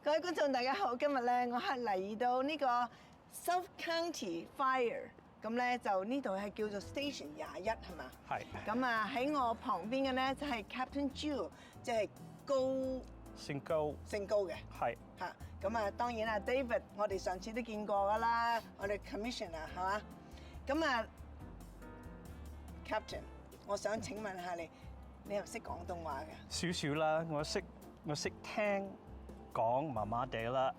各位觀眾大家好，今日咧我係嚟到呢個 South County Fire， 咁咧就呢度係叫做 Station 21係嘛？係。咁啊喺我旁邊嘅咧就係 Captain Jill， 即係姓高嘅。係。嚇，咁啊當然啊 David， 我哋上次都見過㗎啦，我哋 Commissioner 係嘛？咁啊 Captain， 我想請問下你，你又識廣東話嘅？少少啦，我識聽。講麻麻地啦。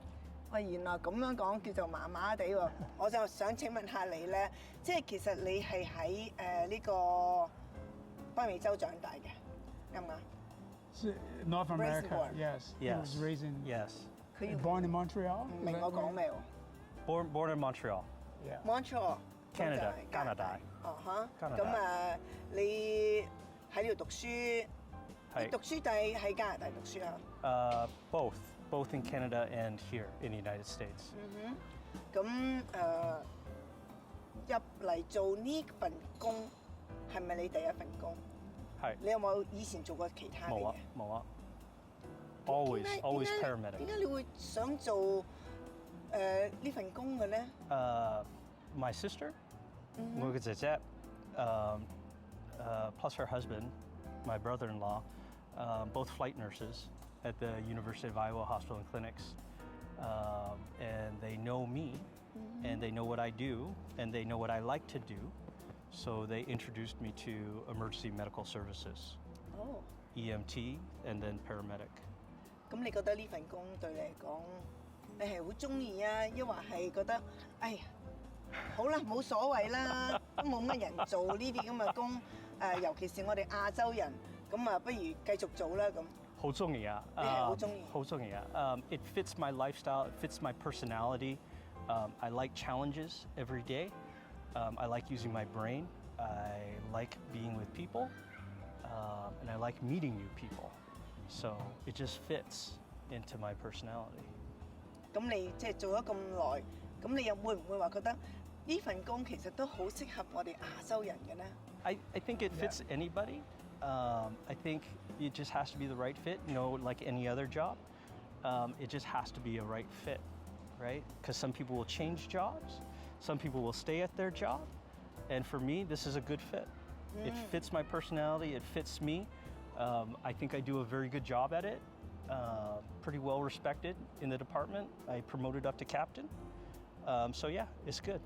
喂，原來咁樣講叫做麻麻地喎。我就想請問下你咧，即係其實你係喺呢個北美洲長大嘅，啱唔啱 ？North America, yes. He was raised in. Yes. Born in Montreal. 唔明我講咩喎 ？Born in Montreal. Yeah. Montreal. Canada. 加拿大。哦哈。加拿大。咁啊，你喺呢度讀書？你讀書定喺加拿大讀書啊？Both in Canada and here in the United States. 咁入嚟做呢份工係咪你第一份工？係。你有冇以前做過其他嘅嘢？冇啊。Always paramedic。點解你會想做呢份工嘅咧？My sister， 我嘅姐姐，plus her husband，my brother-in-law， both flight nurses at the University of Iowa Hospital and Clinics, and they know me, and they know what I do, and they know what I like to do, so they introduced me to emergency medical services, EMT, and then paramedic. 咁你覺得呢份工對你嚟講，你係好中意啊，抑或係覺得，哎呀，好啦，冇所謂啦，都冇乜人做呢啲咁嘅工，尤其是我哋亞洲人，咁啊，不如繼續做啦咁。好中意啊！你係好中意？好中意啊！It fits my lifestyle. It fits my personality. I like challenges every day. I like using my brain. I like being with people, and I like meeting new people. So it just fits into my personality. 咁你即係做咗咁耐，咁你又會唔會話覺得呢份工其實都好適合我哋亞洲人嘅咧？I think it fits anybody. I think it just has to be the right fit, like any other job. It just has to be a right fit, right? Because some people will change jobs, some people will stay at their job, and for me, this is a good fit. It fits my personality, it fits me. I think I do a very good job at it. Pretty well respected in the department. I promoted up to captain. So yeah, it's good.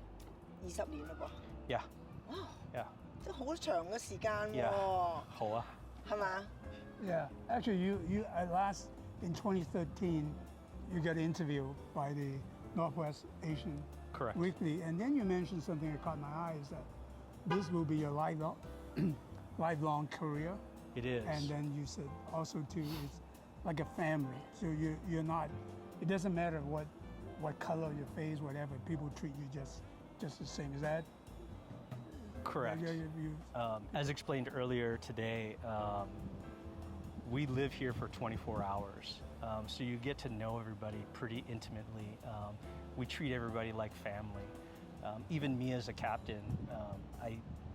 20年嘞噃。Yeah. Wow. Yeah. 都好長嘅時間喎。好啊。係嘛？ Yeah. Actually, you at last in 2013, you got interviewed by the Northwest Asian Correct. Weekly, and then you mentioned something that caught my eye is that this will be your lifelong career. It is. And then you said also too, it's like a family. So you're not. It doesn't matter what color your face, whatever. People treat you just the same. Is that? Correct. As explained earlier today, we live here for 24 hours. So you get to know everybody pretty intimately. We treat everybody like family. Even me as a captain,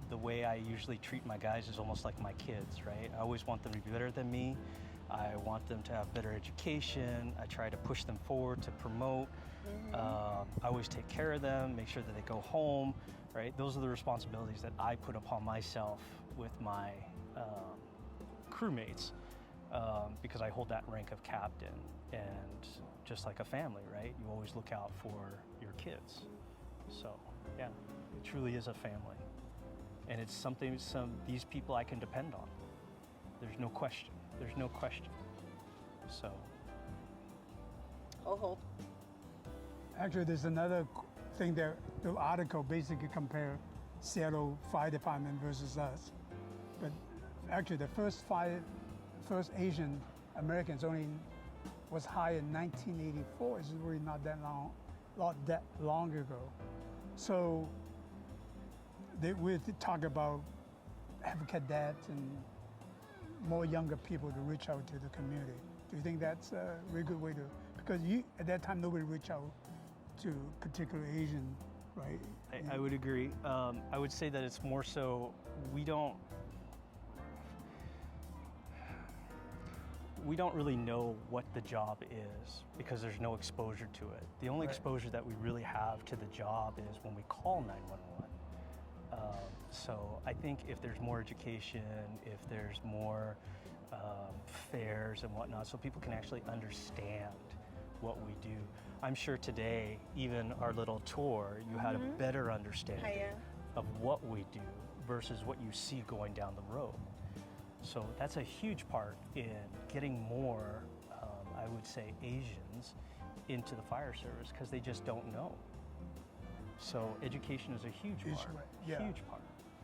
the way I usually treat my guys is almost like my kids, right? I always want them to be better than me. I want them to have better education. I try to push them forward to promote. I always take care of them, make sure that they go home, right? Those are the responsibilities that I put upon myself with my crewmates because I hold that rank of captain. And just like a family, right? You always look out for your kids. So yeah, it truly is a family. And it's something these people I can depend on. There's no question. There's no question. So. Actually, there's another thing that the article basically compared Seattle Fire Department versus us. But actually, the first Asian Americans was hired in 1984. It's really not that long ago. So we talk about have cadets and more younger people to reach out to the community. Do you think that's a really good way to, because at that time nobody reached out to particular Asian, right? I would agree. I would say that it's more so we don't really know what the job is because there's no exposure to it. The only exposure that we really have to the job is when we call 911. So I think if there's more education, if there's more fairs and whatnot, so people can actually understand what we do. I'm sure today, even our little tour, you had a better understanding of what we do versus what you see going down the road. So that's a huge part in getting more, I would say, Asians into the fire service because they just don't know. So education is a huge part, huge part.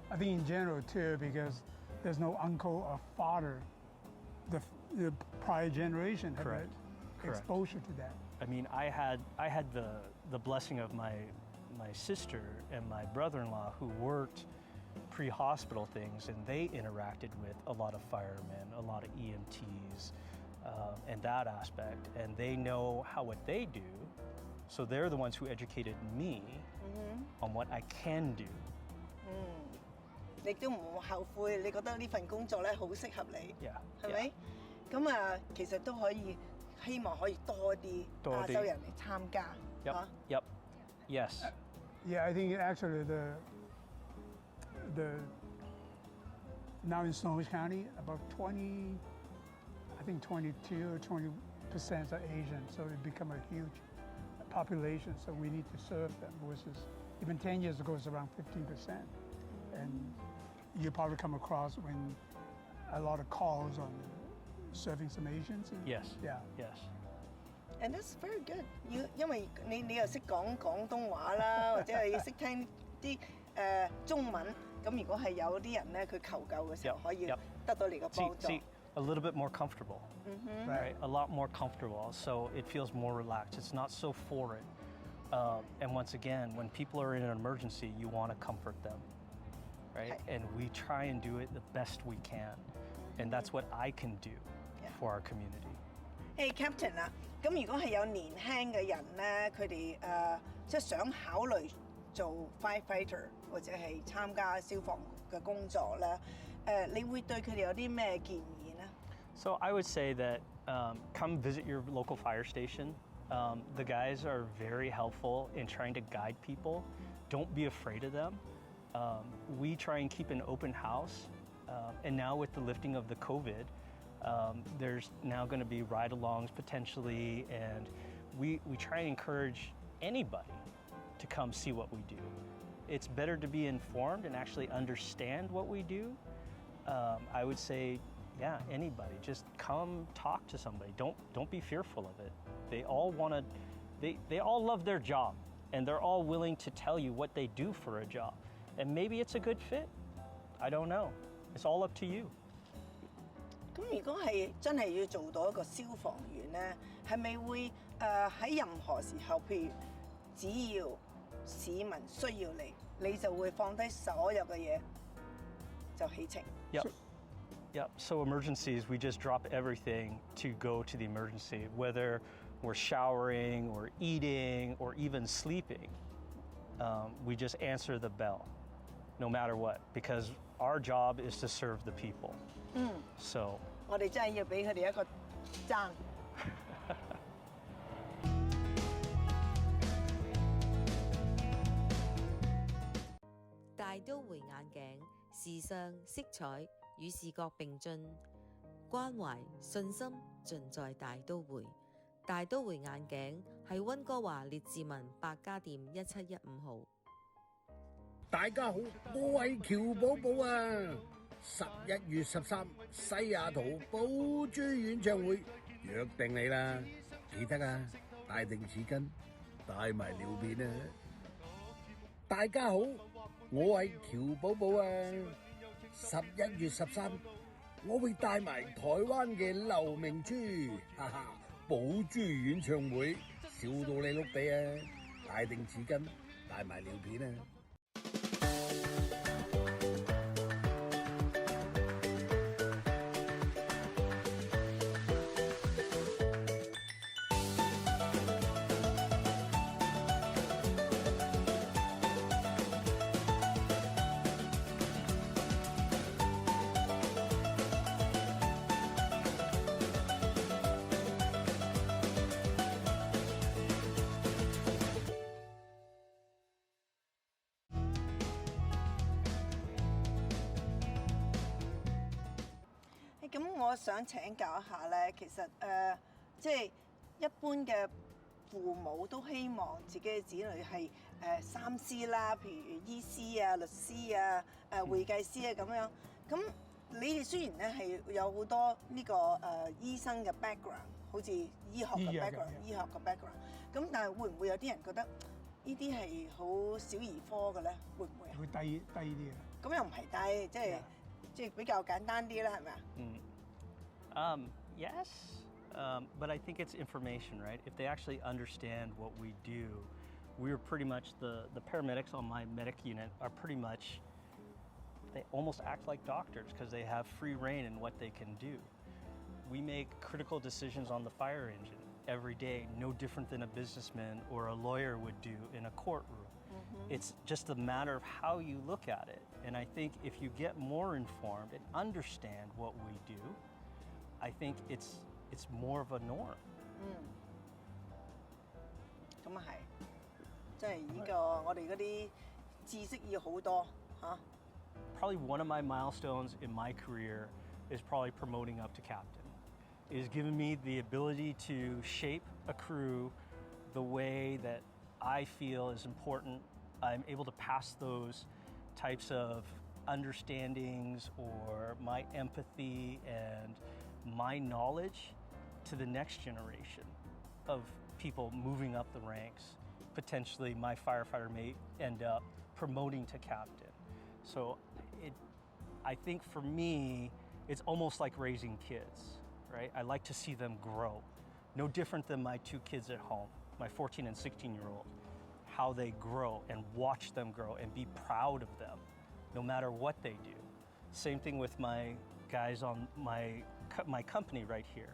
I think in general too, because there's no uncle or father, the prior generation had Correct. exposure to that. I mean, I had the blessing of my sister and my brother-in-law who worked pre-hospital things, and they interacted with a lot of firemen, a lot of EMTs, and that aspect, and they know what they do. So they're the ones who educated me on what I can do. 你都唔後悔，你覺得呢份工作咧好適合你， Yeah. 係咪？咁啊，其實都可以希望可以多啲亞洲人嚟參加。Yep. Yep. Yes. Yeah, I think actually the now in Snohomish County about 22 or 20% are Asian, so it become a huge population. So we need to serve them. Versus even 10 years ago, it's around 15%, and you probably come across when a lot of calls on serving some Asians. Yes. Yeah. Yes. And that's very good. 因為你又識講廣東話啦，或者係識聽啲中文，咁如果係有啲人咧，佢求救嘅時候可以得到你嘅幫助。See, a little bit more comfortable, right? A lot more comfortable, so it feels more relaxed. It's not so foreign. And once again, when people are in an emergency, you want to comfort them, right? And we try and do it the best we can, and that's what I can do for our community. Hey Captain 啊，咁如果係有年輕嘅人咧，佢哋即係想考慮做 firefighter 或者係參加消防嘅工作咧，你會對佢哋有啲咩建議咧？ So I would say that come visit your local fire station. The guys are very helpful in trying to guide people. Don't be afraid of them. We try and keep an open house, and now with the lifting of the COVID, there's now going to be ride-alongs potentially, and we try and encourage anybody to come see what we do. It's better to be informed and actually understand what we do. I would say, yeah, anybody, just come talk to somebody. Don't be fearful of it. They all love their job, and they're all willing to tell you what they do for a job. And maybe it's a good fit. I don't know. It's all up to you. 咁如果係真係要做到一個消防員咧，係咪會喺任何時候，譬如只要市民需要你，你就會放低所有嘅嘢就起程？ Yep. So emergencies, we just drop everything to go to the emergency, whether we're showering or eating or even sleeping. We just answer the bell, no matter what, because our job is to serve the people. So 我哋真係要俾佢哋一個讚。大都會眼鏡，時尚色彩與視覺並進，關懷信心盡在大都會。大都會眼鏡係溫哥華列治文百家店1715號。大家好，我係喬寶寶啊！11月13西雅圖寶珠演唱會約定你啦，記得啊，帶定紙巾，帶埋尿片啊！大家好，我係喬寶寶啊！11月13，我會帶埋台灣嘅劉明珠，哈哈！寶珠演唱會笑到你碌地啊！帶定紙巾，帶埋尿片啊！我想請教一下咧，其實即係一般嘅父母都希望自己嘅子女係三師啦，譬如醫師啊、律師啊、會計師啊咁樣。咁你哋雖然咧係有好多呢個醫生嘅 background， 好似醫學嘅 background，咁但係會唔會有啲人覺得呢啲係好小兒科嘅咧？會唔會啊？會低啲嘅。咁又唔係低，即係比較簡單啲啦，係咪啊？Yes, but I think it's information, right? If they actually understand what we do, we're pretty much the paramedics on my medic unit are pretty much, they almost act like doctors because they have free reign in what they can do. We make critical decisions on the fire engine every day, no different than a businessman or a lawyer would do in a courtroom. It's just a matter of how you look at it. And I think if you get more informed and understand what we do, I think it's more of a norm. 咁啊係，即係呢個我哋嗰啲知識要好多嚇。Probably one of my milestones in my career is probably promoting up to captain. It has given me the ability to shape a crew the way that I feel is important. I'm able to pass those types of understandings or my empathy and my knowledge to the next generation of people moving up the ranks. Potentially my firefighter may end up promoting to captain. So I think for me, it's almost like raising kids, right? I like to see them grow. No different than my two kids at home, my 14 and 16-year-old, how they grow and watch them grow and be proud of them, no matter what they do. Same thing with my guys on my company right here.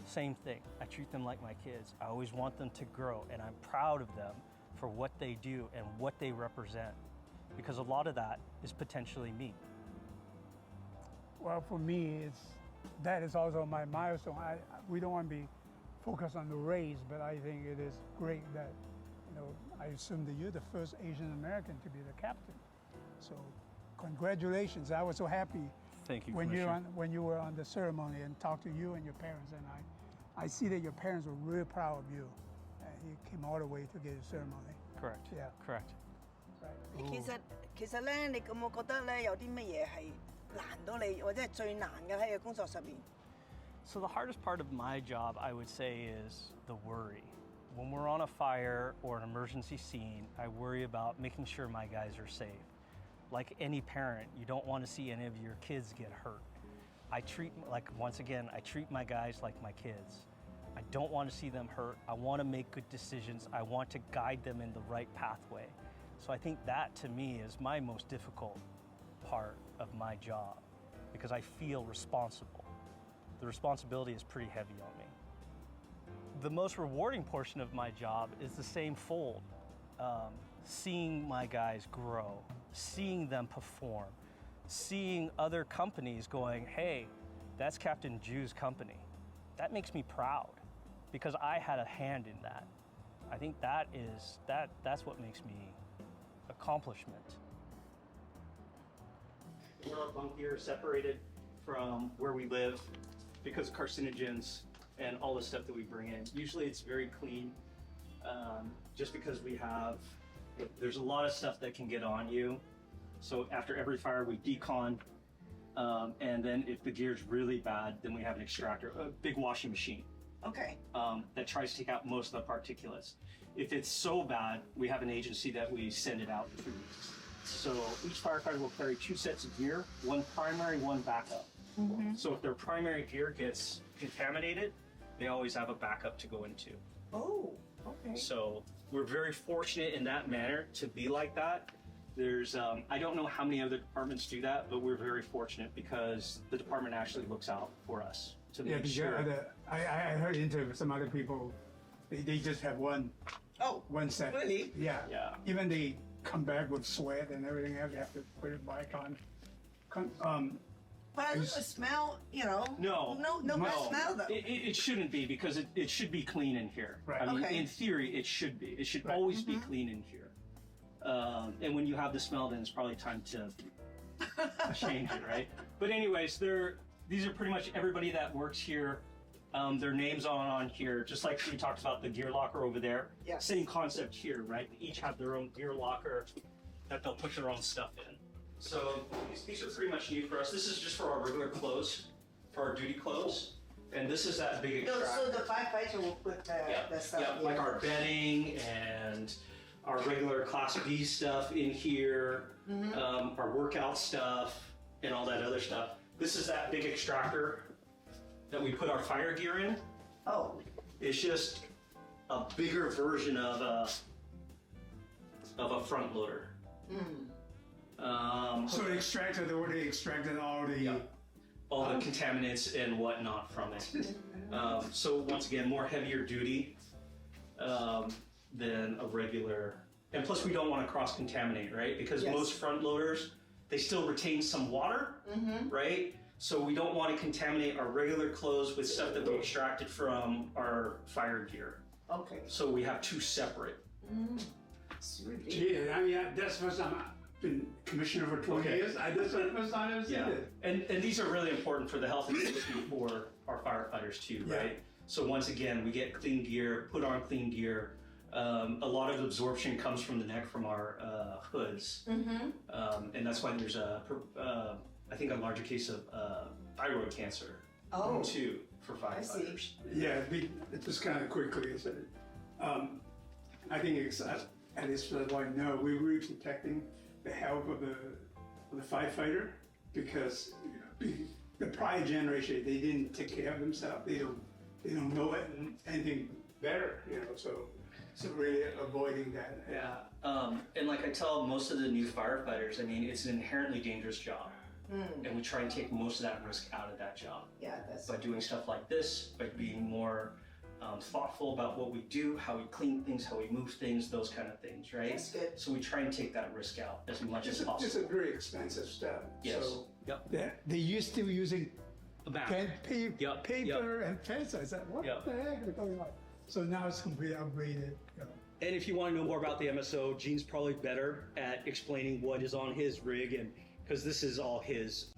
Same thing. I treat them like my kids. I always want them to grow, and I'm proud of them for what they do and what they represent, because a lot of that is potentially me. Well, for me, that is also my milestone. We don't want to be focused on the race, but I think it is great that, I assume that you're the first Asian American to be the captain. So, congratulations! I was so happy. Thank you. When you were on the ceremony and talked to you and your parents, and I see that your parents were really proud of you. You came all the way to get a ceremony. Correct. Yeah. Correct. Right. 其實咧，你有冇覺得咧有啲乜嘢係難到你，或者係最難嘅喺個工作上面？ So the hardest part of my job, I would say, is the worry. When we're on a fire or an emergency scene, I worry about making sure my guys are safe. Like any parent, you don't want to see any of your kids get hurt. I treat my guys like my kids. I don't want to see them hurt. I want to make good decisions. I want to guide them in the right pathway. So I think that, to me, is my most difficult part of my job, because I feel responsible. The responsibility is pretty heavy on me. The most rewarding portion of my job is the same fold. Seeing my guys grow, seeing them perform, seeing other companies going, hey, that's Captain Ju's company. That makes me proud because I had a hand in that. I think that's what makes me accomplishment. We're a bunk here separated from where we live because of carcinogens and all the stuff that we bring in. Usually it's very clean, just because there's a lot of stuff that can get on you. So after every fire we decon, and then if the gear's really bad, then we have an extractor, a big washing machine. Okay. That tries to take out most of the particulates. If it's so bad, we have an agency that we send it out to. So each firefighter will carry 2 sets of gear, one primary, one backup. So if their primary gear gets contaminated, they always have a backup to go into. Oh, okay. So we're very fortunate in that manner to be like that. There's, I don't know how many other departments do that, but we're very fortunate because the department actually looks out for us to make sure. I heard interview with some other people, they just have one set. Really? Yeah. Yeah. Even they come back with sweat and everything else, they have to put it back on. But I don't smell, No bad smell though. It shouldn't be, because it should be clean in here. Right. I mean, Okay. in theory, it should be. It should always be clean in here. And when you have the smell, then it's probably time to change it, right? But anyways, these are pretty much everybody that works here. Their names on here, just like we talked about the gear locker over there. Yes. Same concept here, right? They each have their own gear locker that they'll put their own stuff in. So these are pretty much new for us. This is just for our regular clothes, for our duty clothes. And this is that big So extractor. the firefighter will put the stuff in. Like our bedding and our regular Class B stuff in here, our workout stuff, and all that other stuff. This is that big extractor that we put our fire gear in. Oh. It's just a bigger version of a front loader. So the extractor, they already extracted all the all the contaminants and whatnot from it. So once again, more heavier duty than a regular. And plus we don't want to cross-contaminate, right? Because most front loaders, they still retain some water, right? So we don't want to contaminate our regular clothes with stuff that we extracted from our fire gear. Okay. So we have two separate. Gee, I mean, that's the first time I've been commissioner for 20 years. That's the first time I've ever seen it. And these are really important for the health and safety for our firefighters too, right? So once again, we get clean gear, put on clean gear. A lot of absorption comes from the neck from our hoods. And that's why there's I think a larger case of thyroid cancer too for firefighters. Yeah, just kind of quickly, I think it's, at least for what I know, we're really protecting the health of the firefighter because the prior generation, they didn't take care of themselves. They don't know it anything better, so really avoiding that. Yeah, and like I tell most of the new firefighters, I mean, it's an inherently dangerous job. And we try and take most of that risk out of that job. Yeah, that's by doing stuff like this, by being more thoughtful about what we do, how we clean things, how we move things, those kind of things, right? That's good. So we try and take that risk out as much as possible. It's a very expensive stuff. Yes. So Yep. they used to using A map. paper and pencil. I said, what the heck is going on? So now it's completely upgraded. And if you want to know more about the MSO, Gene's probably better at explaining what is on his rig, and because this is all his.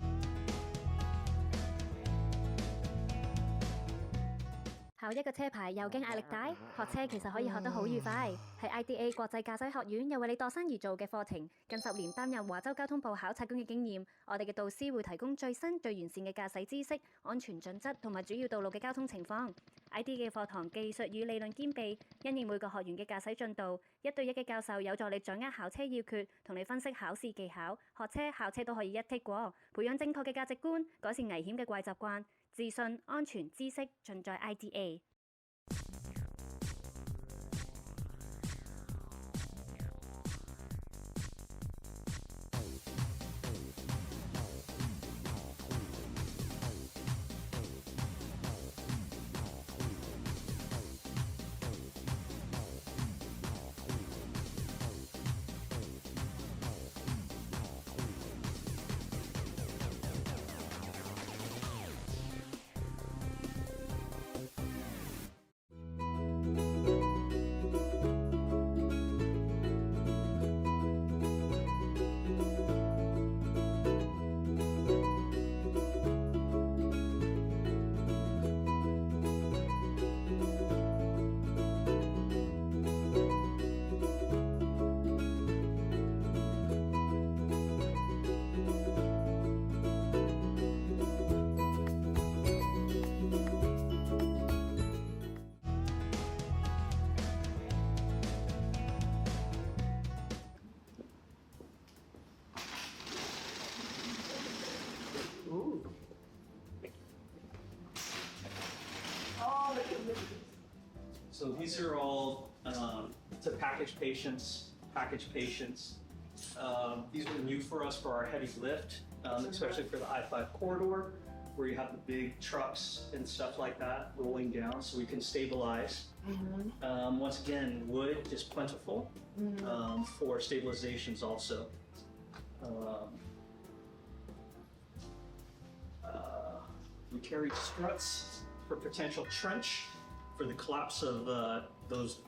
考一個車牌又驚壓力大，學車其實可以學得好愉快。係 IDA 國際駕駛學院又為你度身而做嘅課程，近10年擔任華州交通部考察官嘅經驗，我哋嘅導師會提供最新最完善嘅駕駛知識、安全準則同埋主要道路嘅交通情況。IDA 嘅課堂技術與理論兼備，因應每個學員嘅駕駛進度，1對1嘅教授有助你掌握考車要訣，同你分析考試技巧，學車考車都可以一剔過，培養正確嘅價值觀，改善危險嘅怪習慣。自信、安全、知識盡在 IDA。So these are all to package patients. These are new for us for our heavy lift, especially for the I-5 corridor, where you have the big trucks and stuff like that rolling down, so we can stabilize. Once again, wood is plentiful for stabilizations also. We carry struts for potential trench, for the collapse of those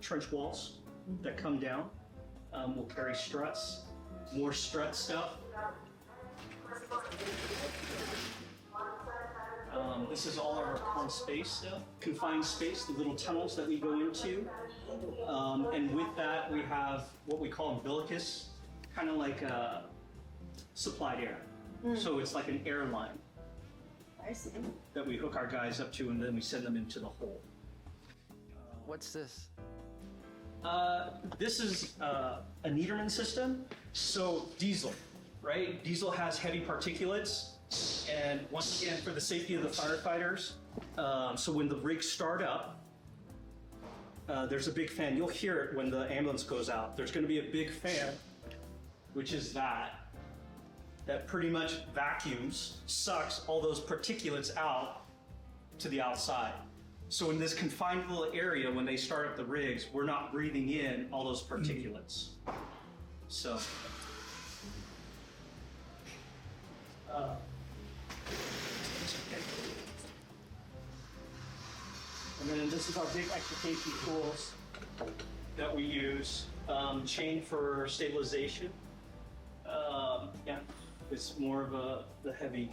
trench walls that come down. We'll carry struts, more strut stuff. This is all our confined space, the little tunnels that we go into. And with that, we have what we call umbilicus, kind of like supplied air. So it's like an airline I see. that we hook our guys up to, and then we send them into the hole. What's this? This is a Niederman system. So diesel, right? Diesel has heavy particulates. And once again, for the safety of the firefighters, so when the rigs start up, there's a big fan. You'll hear it when the ambulance goes out. There's going to be a big fan, which is that pretty much vacuums, sucks all those particulates out to the outside. So in this confined little area, when they start up the rigs, we're not breathing in all those particulates. So. And then this is our big extrication tools that we use. Chain for stabilization. Yeah, it's more of the heavy.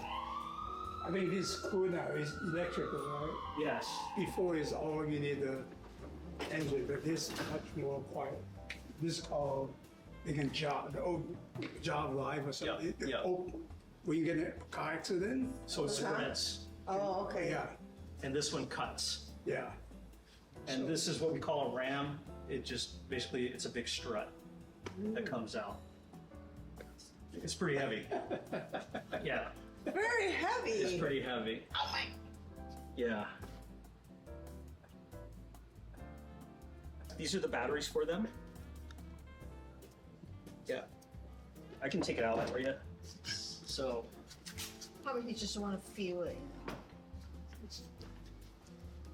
I think this cool now is electrical, right? Yes. Before is all you need the engine, but this is much more quiet. This called, they can job live or something. Yeah, yeah. When you get in a car accident. So it sprints. Oh, okay. Yeah, And this one cuts. yeah. And this is what we call a ram. It just basically, it's a big strut that comes out. It's pretty heavy. Yeah, Very heavy. it's pretty heavy. Oh my. Yeah. These are the batteries for them. Yeah. I can take it out for you. So, Probably you just want to feel it.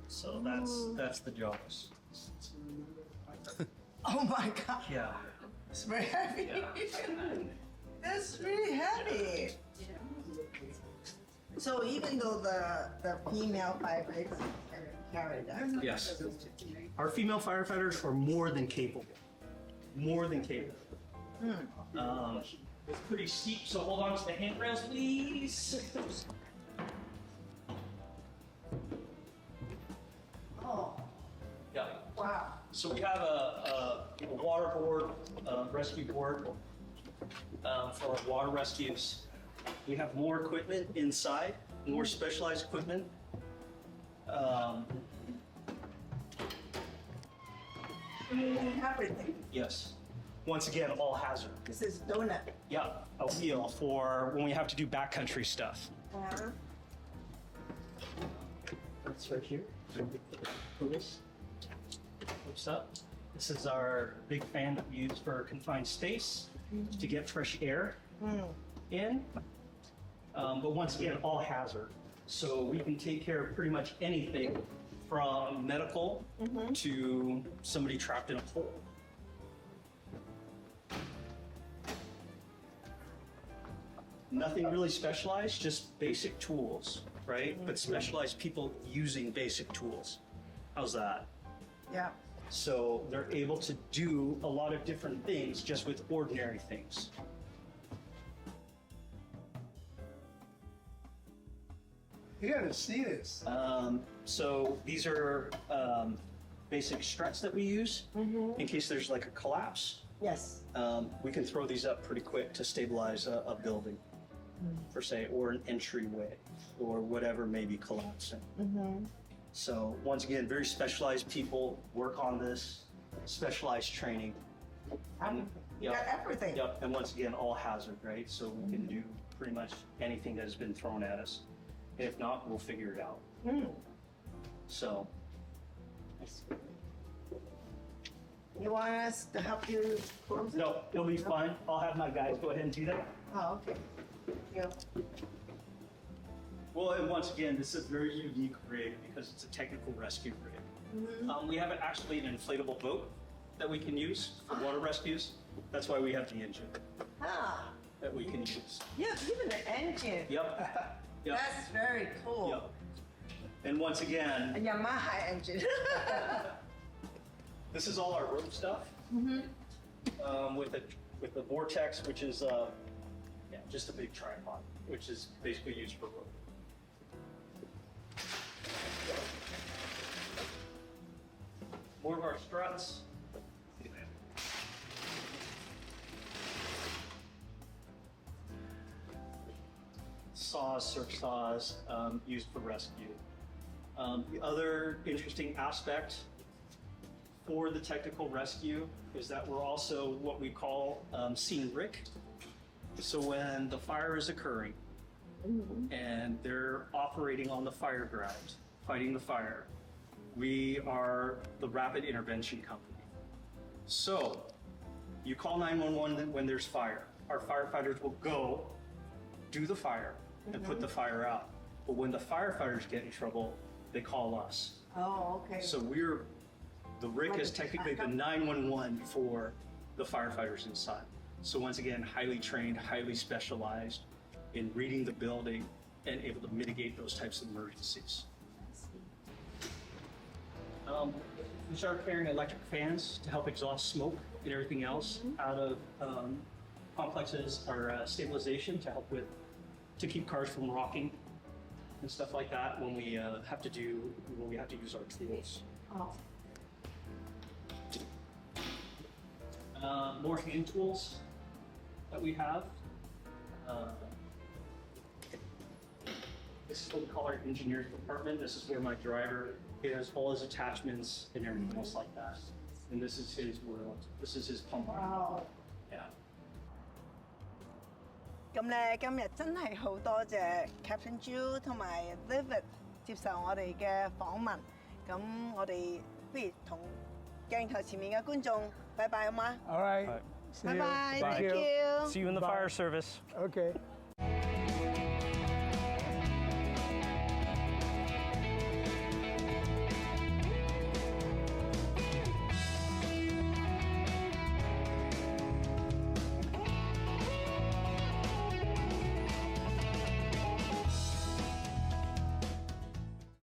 so that's the jaws. Oh my God. Yeah. It's very heavy. That's really heavy. So even though the female firefighters can carry that. Yes. Our female firefighters are more than capable. More than capable. It's pretty steep, so hold on to the handrails, please. Oh, Yeah. wow. So we have a water board, rescue board for our water rescues. We have more equipment inside, more specialized equipment. Everything. Yes. Once again, all hazard. This is donut. Yeah, a wheel for when we have to do backcountry stuff. That's right here. Focus. Flips up. This is our big fan that we use for confined space to get fresh air in. But once again, all hazard. So we can take care of pretty much anything from medical to somebody trapped in a hole. Nothing really specialized, just basic tools, right? But specialized people using basic tools. How's that? Yeah. So they're able to do a lot of different things just with ordinary things. You gotta see this. So these are basic struts that we use in case there's like a collapse. Yes. We can throw these up pretty quick to stabilize a building, per se, or an entryway, or whatever may be collapsing. So once again, very specialized people work on this, specialized training. You got everything. Yep, and once again, all hazard, right? So we can do pretty much anything that has been thrown at us. If not, we'll figure it out. So. You want us to help you close it? No, it'll be fine. I'll have my guys go ahead and do that. Oh, okay. Yeah. Well, and once again, this is a very unique rig because it's a technical rescue rig. We have actually an inflatable boat that we can use for water rescues. That's why we have the engine Ah, that we can use. yeah, even the engine. Yep. Yep. That's very cool. Yep. And once again, A Yamaha engine. this is all our rope stuff. With the vortex, which is just a big tripod, which is basically used for rope. more of our struts. Saws, search saws, used for rescue. The other interesting aspect for the technical rescue is that we're also what we call scene RIC. So when the fire is occurring and they're operating on the fire ground, fighting the fire, we are the rapid intervention company. So you call 911 when there's fire. Our firefighters will go do the fire and put the fire out. But when the firefighters get in trouble, they call us. Oh, okay. So the RIC is technically the 911 for the firefighters inside. So once again, highly trained, highly specialized in reading the building and able to mitigate those types of emergencies. We started carrying electric fans to help exhaust smoke and everything else out of complexes or stabilization to keep cars from rocking and stuff like that when we have to use our tools. More hand tools that we have. This is what we call our engineering department. This is where my driver has all his attachments and everything else like that. And this is his world. This is his pump. Wow. Yeah. 咁咧，今日真係好多謝 Captain Jill 同埋 David 接受我哋嘅訪問。咁我哋不如同鏡頭前面嘅觀眾拜拜好嗎？ All right. All right. See 拜 you. 拜 Thank ，thank you. you。 See you in the Bye. fire service. Okay.